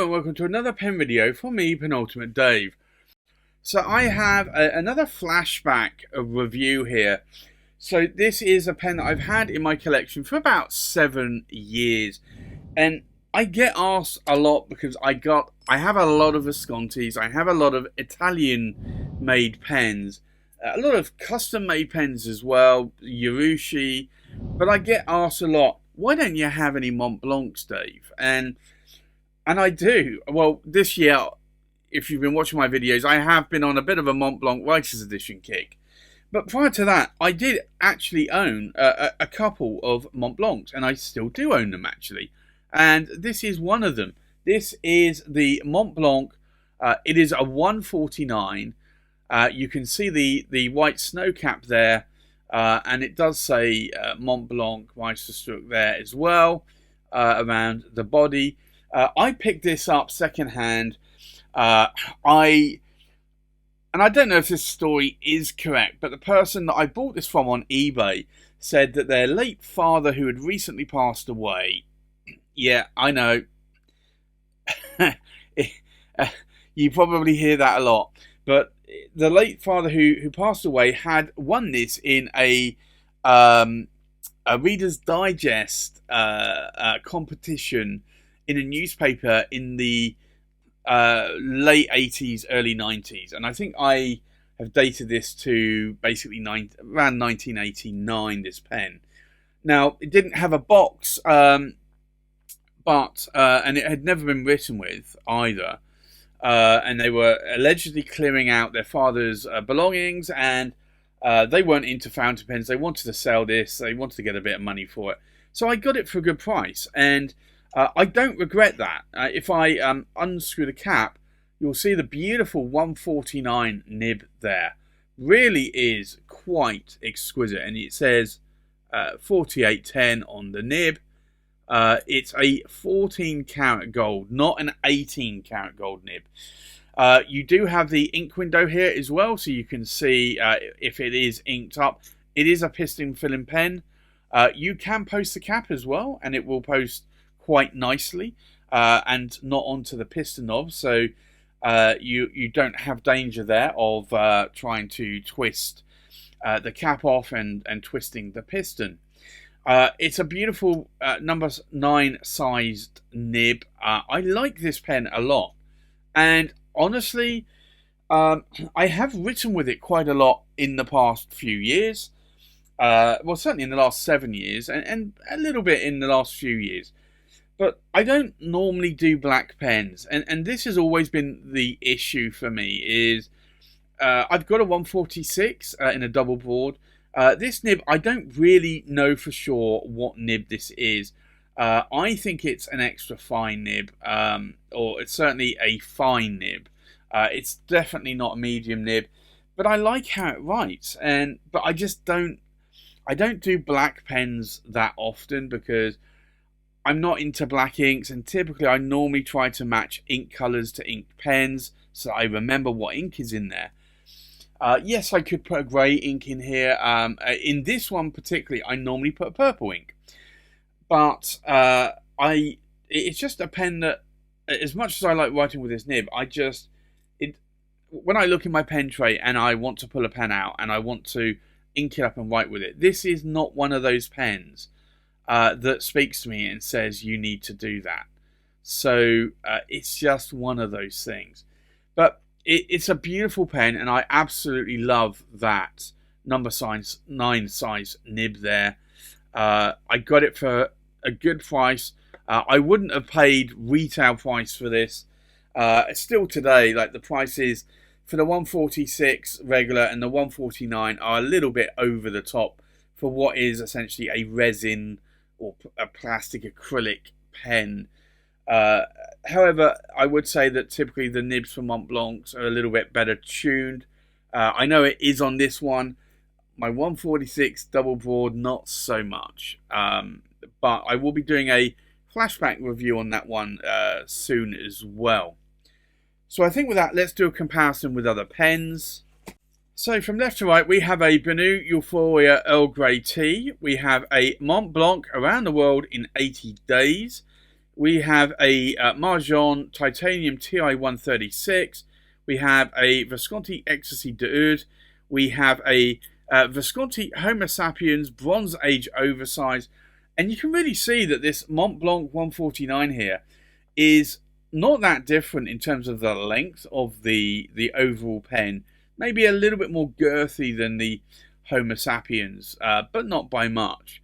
and welcome to another pen video from me, Penultimate Dave. So I have another Flashback review here. So this is a pen that I've had in my collection for about 7 years, and I get asked a lot because I have a lot of Viscontis, I have a lot of Italian made pens, a lot of custom made pens as well, Urushi, but I get asked a lot, why don't you have any Montblancs, Dave? And I do. Well, this year, if you've been watching my videos, I have been on a bit of a Montblanc Writers Edition kick. But prior to that, I did actually own a couple of Montblancs, and I still do own them, actually. And this is one of them. This is the Montblanc. It is a 149. You can see the white snow cap there, and it does say Montblanc Meisterstück there as well, around the body. I picked this up secondhand. I don't know if this story is correct, but the person that I bought this from on eBay said that their late father, who had recently passed away, yeah, I know, you probably hear that a lot, but the late father who passed away had won this in a Reader's Digest competition in a newspaper in the late 80s, early 90s. And I think I have dated this to basically around 1989, this pen. Now, it didn't have a box, and it had never been written with either. And they were allegedly clearing out their father's belongings, and they weren't into fountain pens. They wanted to sell this. They wanted to get a bit of money for it. So I got it for a good price, and I don't regret that. If I unscrew the cap, you'll see the beautiful 149 nib there. Really is quite exquisite, and it says 4810 on the nib. It's a 14 karat gold, not an 18 karat gold nib. You do have the ink window here as well, so you can see if it is inked up. It is a piston filling pen. You can post the cap as well, and it will post quite nicely and not onto the piston knob, so you don't have danger there of trying to twist the cap off and twisting the piston. It's a beautiful number 9 sized nib. I like this pen a lot, and honestly I have written with it quite a lot in the past few years, well, certainly in the last 7 years, and a little bit in the last few years. But I don't normally do black pens, and this has always been the issue for me, is I've got a 146 in a double board. This nib, I don't really know for sure what nib this is. I think it's an extra fine nib, or it's certainly a fine nib. It's definitely not a medium nib, but I like how it writes, but I just don't do black pens that often because I'm not into black inks, and typically I normally try to match ink colours to ink pens so I remember what ink is in there. Yes, I could put a grey ink in here. In this one particularly, I normally put a purple ink. But it's just a pen that, as much as I like writing with this nib, when I look in my pen tray and I want to pull a pen out and I want to ink it up and write with it, this is not one of those pens that speaks to me and says you need to do that. So it's just one of those things. But it's a beautiful pen, and I absolutely love that number 9 size nib there. I got it for a good price. I wouldn't have paid retail price for this. Still today, like, the prices for the 146 regular and the 149 are a little bit over the top for what is essentially a resin or a plastic acrylic pen. However, I would say that typically the nibs for Montblancs are a little bit better tuned. I know it is on this one. My 146 double board, not so much. But I will be doing a flashback review on that one soon as well. So I think with that, let's do a comparison with other pens. So from left to right, we have a Benu Euphoria Earl Grey Tea. We have a Montblanc Around the World in 80 Days. We have a Marjon Titanium TI-136. We have a Visconti Ecstasy d'Oud. We have a Visconti Homo Sapiens Bronze Age Oversize. And you can really see that this Montblanc 149 here is not that different in terms of the length of the overall pen. Maybe a little bit more girthy than the Homo Sapiens, but not by much.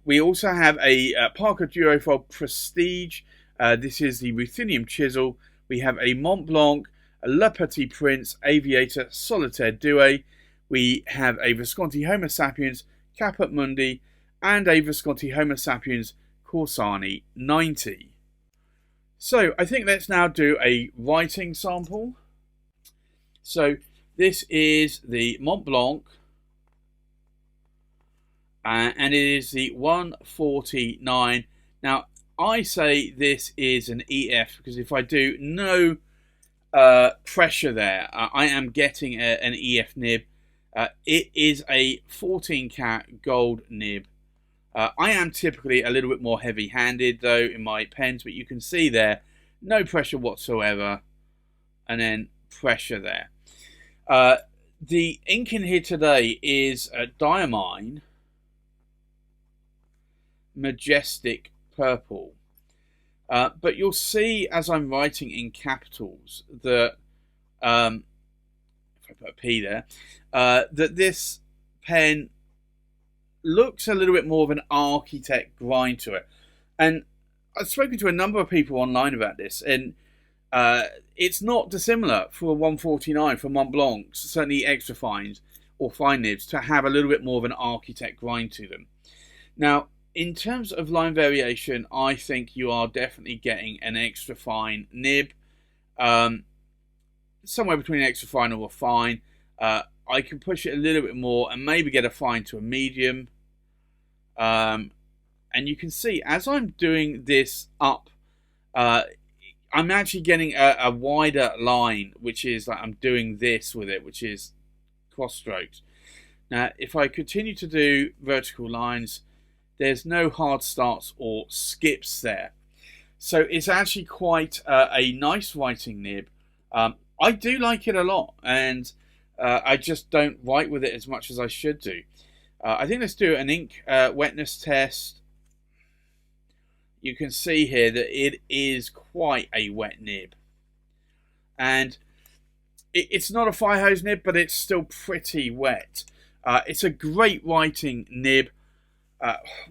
We also have a Parker Duofold Prestige. This is the Ruthenium Chisel. We have a Montblanc, a Le Petit Prince Aviator Solitaire Duo. We have a Visconti Homo Sapiens Caput Mundi and a Visconti Homo Sapiens Corsani 90. So I think let's now do a writing sample. So this is the Montblanc, and it is the 149. Now I say this is an EF because if I do no pressure there, I am getting an EF nib. It is a 14 karat gold nib. I am typically a little bit more heavy-handed though in my pens, but you can see there, no pressure whatsoever, and then pressure there. The ink in here today is Diamine Majestic Purple. But you'll see as I'm writing in capitals that, if I put a P there, that this pen looks a little bit more of an architect grind to it. And I've spoken to a number of people online about this, and it's not dissimilar for a 149 for Montblancs, certainly extra fines or fine nibs, to have a little bit more of an architect grind to them. Now, in terms of line variation, I think you are definitely getting an extra fine nib, somewhere between an extra fine or a fine. I can push it a little bit more and maybe get a fine to a medium. And you can see as I'm doing this up, I'm actually getting a wider line, which is like I'm doing this with it, which is cross strokes. Now, if I continue to do vertical lines, there's no hard starts or skips there. So it's actually quite a nice writing nib. I do like it a lot, and I just don't write with it as much as I should do. I think let's do an ink wetness test. You can see here that it is quite a wet nib. And it's not a fire hose nib, but it's still pretty wet. It's a great writing nib.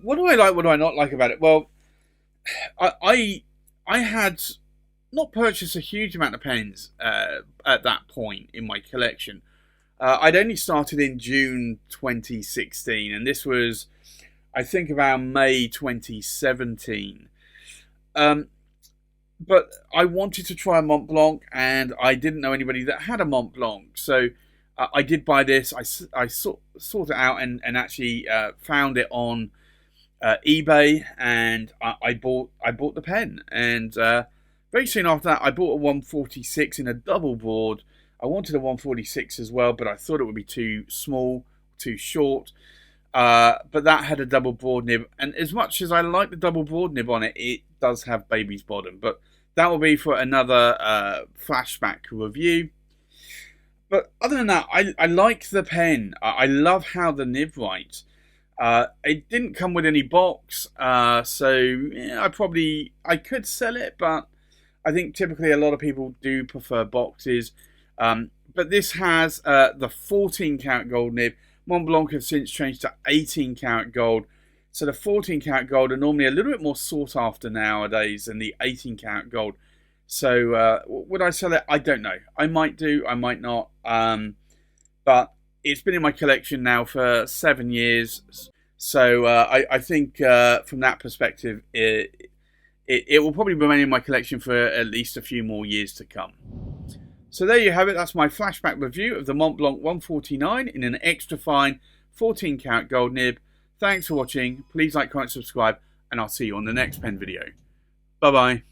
What do I like, what do I not like about it? Well, I had not purchased a huge amount of pens at that point in my collection. I'd only started in June 2016, and this was, I think, around May 2017. But I wanted to try a Montblanc, and I didn't know anybody that had a Montblanc. So I did buy this. I sought it out and actually found it on eBay, and I bought the pen. And very soon after that, I bought a 146 in a double board. I wanted a 146 as well, but I thought it would be too small, too short. But that had a double broad nib, and as much as I like the double broad nib on it, it does have baby's bottom. But that will be for another flashback review. But other than that, I like the pen. I love how the nib writes. It didn't come with any box, so yeah, I could sell it, but I think typically a lot of people do prefer boxes. But this has the 14 karat gold nib. Montblanc have since changed to 18 karat gold. So the 14 karat gold are normally a little bit more sought after nowadays than the 18 karat gold. So would I sell it? I don't know. I might do, I might not. But it's been in my collection now for 7 years. So I think from that perspective, it will probably remain in my collection for at least a few more years to come. So there you have it. That's my flashback review of the Montblanc 149 in an extra fine 14 karat gold nib. Thanks for watching. Please like, comment, subscribe, and I'll see you on the next pen video. Bye bye.